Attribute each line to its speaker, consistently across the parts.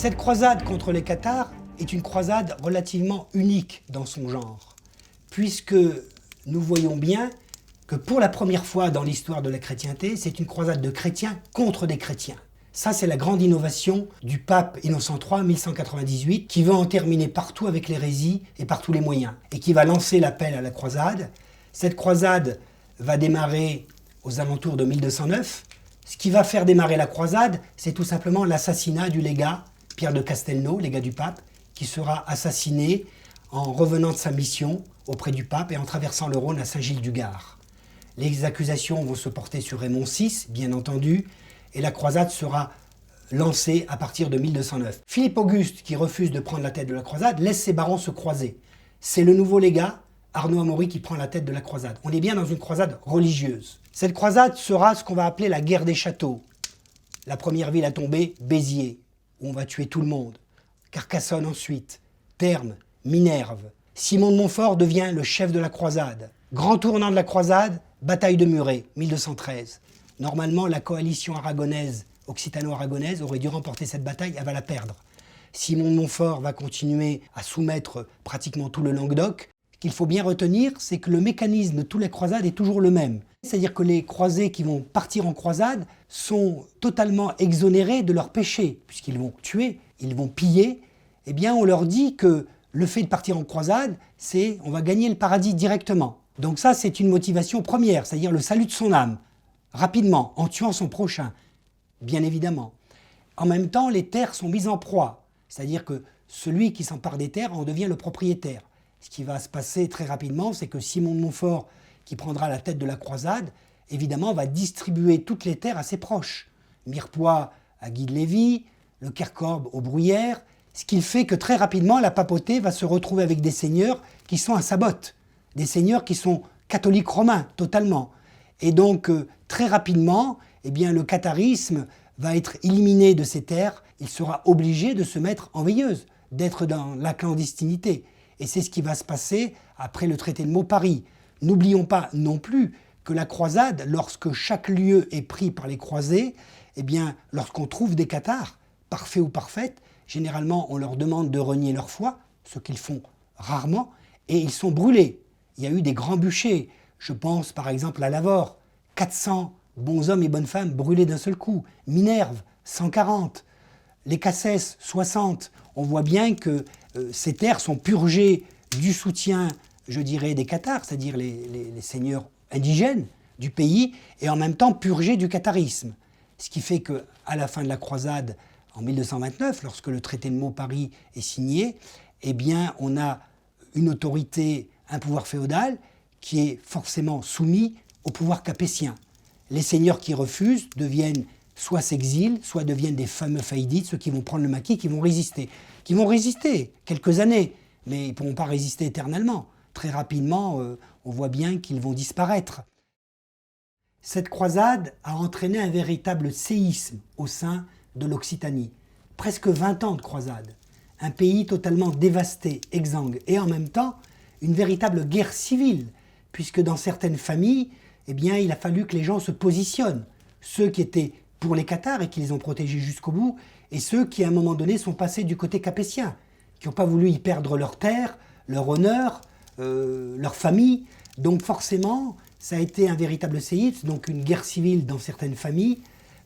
Speaker 1: Cette croisade contre les Cathares est une croisade relativement unique dans son genre, puisque nous voyons bien que pour la première fois dans l'histoire de la chrétienté, c'est une croisade de chrétiens contre des chrétiens. Ça, c'est la grande innovation du pape Innocent III, 1198, qui veut en terminer partout avec l'hérésie et par tous les moyens, et qui va lancer l'appel à la croisade. Cette croisade va démarrer aux alentours de 1209. Ce qui va faire démarrer la croisade, c'est tout simplement l'assassinat du légat Pierre de Castelnau, légat du pape, qui sera assassiné en revenant de sa mission auprès du pape et en traversant le Rhône à Saint-Gilles-du-Gard. Les accusations vont se porter sur Raymond VI, bien entendu, et la croisade sera lancée à partir de 1209. Philippe Auguste, qui refuse de prendre la tête de la croisade, laisse ses barons se croiser. C'est le nouveau légat, Arnaud Amaury, qui prend la tête de la croisade. On est bien dans une croisade religieuse. Cette croisade sera ce qu'on va appeler la guerre des châteaux. La première ville à tomber, Béziers, où on va tuer tout le monde. Carcassonne ensuite, Thermes, Minerve. Simon de Montfort devient le chef de la croisade. Grand tournant de la croisade, bataille de Muret, 1213. Normalement, la coalition aragonaise, occitano-aragonaise, aurait dû remporter cette bataille, elle va la perdre. Simon de Montfort va continuer à soumettre pratiquement tout le Languedoc. Ce qu'il faut bien retenir, c'est que le mécanisme de toutes les croisades est toujours le même. C'est-à-dire que les croisés qui vont partir en croisade sont totalement exonérés de leurs péchés, puisqu'ils vont tuer, ils vont piller. Eh bien, on leur dit que le fait de partir en croisade, c'est on va gagner le paradis directement. Donc ça, c'est une motivation première, c'est-à-dire le salut de son âme, rapidement, en tuant son prochain, bien évidemment. En même temps, les terres sont mises en proie, c'est-à-dire que celui qui s'empare des terres en devient le propriétaire. Ce qui va se passer très rapidement, c'est que Simon de Montfort, qui prendra la tête de la croisade, évidemment, va distribuer toutes les terres à ses proches. Mirepoix à Guy de Lévis, le Kercorbe aux Bruyères, ce qui fait que très rapidement, la papauté va se retrouver avec des seigneurs qui sont à sa botte, des seigneurs qui sont catholiques romains, totalement. Et donc, très rapidement, eh bien, le catharisme va être éliminé de ces terres, il sera obligé de se mettre en veilleuse, d'être dans la clandestinité. Et c'est ce qui va se passer après le traité de Mauparis. N'oublions pas non plus que la croisade, lorsque chaque lieu est pris par les croisés, eh bien, lorsqu'on trouve des cathares, parfaits ou parfaites, généralement on leur demande de renier leur foi, ce qu'ils font rarement, et ils sont brûlés. Il y a eu des grands bûchers. Je pense par exemple à Lavore, 400 bons hommes et bonnes femmes brûlés d'un seul coup. Minerve, 140. Les Cassès, 60. On voit bien que ces terres sont purgées du soutien, je dirais, des cathares, c'est-à-dire les seigneurs indigènes du pays, et en même temps purgées du catharisme. Ce qui fait qu'à la fin de la croisade, en 1229, lorsque le traité de Mauparis est signé, eh bien, on a une autorité, un pouvoir féodal qui est forcément soumis au pouvoir capétien. Les seigneurs qui refusent deviennent, soit s'exilent, soit deviennent des fameux faïdites, ceux qui vont prendre le maquis, qui vont résister quelques années, mais ils ne pourront pas résister éternellement. Très rapidement, on voit bien qu'ils vont disparaître. Cette croisade a entraîné un véritable séisme au sein de l'Occitanie. Presque 20 ans de croisade. Un pays totalement dévasté, exsangue, et en même temps, une véritable guerre civile, puisque dans certaines familles, eh bien, il a fallu que les gens se positionnent. Ceux qui étaient pour les cathares et qui les ont protégés jusqu'au bout, et ceux qui, à un moment donné, sont passés du côté capétien, qui n'ont pas voulu y perdre leur terre, leur honneur, leur famille. Donc forcément, ça a été un véritable séisme, donc une guerre civile dans certaines familles.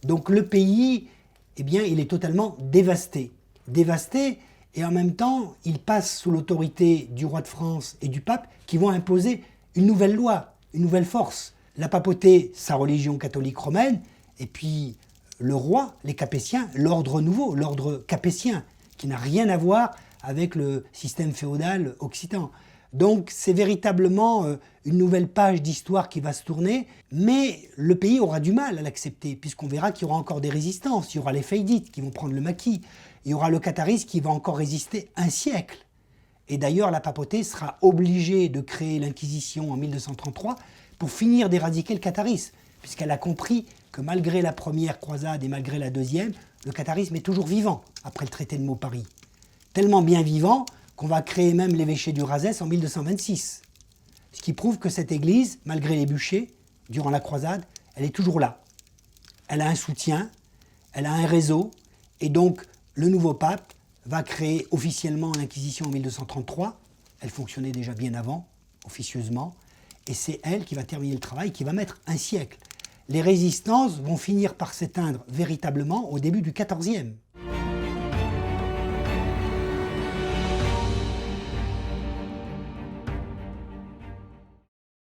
Speaker 1: Donc le pays, eh bien, il est totalement dévasté. Dévasté, et en même temps, il passe sous l'autorité du roi de France et du pape, qui vont imposer une nouvelle loi, une nouvelle force. La papauté, sa religion catholique romaine, et puis le roi, les capétiens, l'ordre nouveau, l'ordre capétien, qui n'a rien à voir avec le système féodal occitan. Donc c'est véritablement une nouvelle page d'histoire qui va se tourner, mais le pays aura du mal à l'accepter, puisqu'on verra qu'il y aura encore des résistances. Il y aura les faïdites qui vont prendre le maquis, il y aura le catharisme qui va encore résister un siècle. Et d'ailleurs, la papauté sera obligée de créer l'Inquisition en 1233 pour finir d'éradiquer le catharisme, puisqu'elle a compris que malgré la première croisade et malgré la deuxième, le catharisme est toujours vivant après le traité de Mauparis. Tellement bien vivant qu'on va créer même l'évêché du Razès en 1226. Ce qui prouve que cette église, malgré les bûchers, durant la croisade, elle est toujours là. Elle a un soutien, elle a un réseau, et donc le nouveau pape va créer officiellement l'Inquisition en 1233. Elle fonctionnait déjà bien avant, officieusement. Et c'est elle qui va terminer le travail, qui va mettre un siècle. Les résistances vont finir par s'éteindre véritablement au début du XIVe.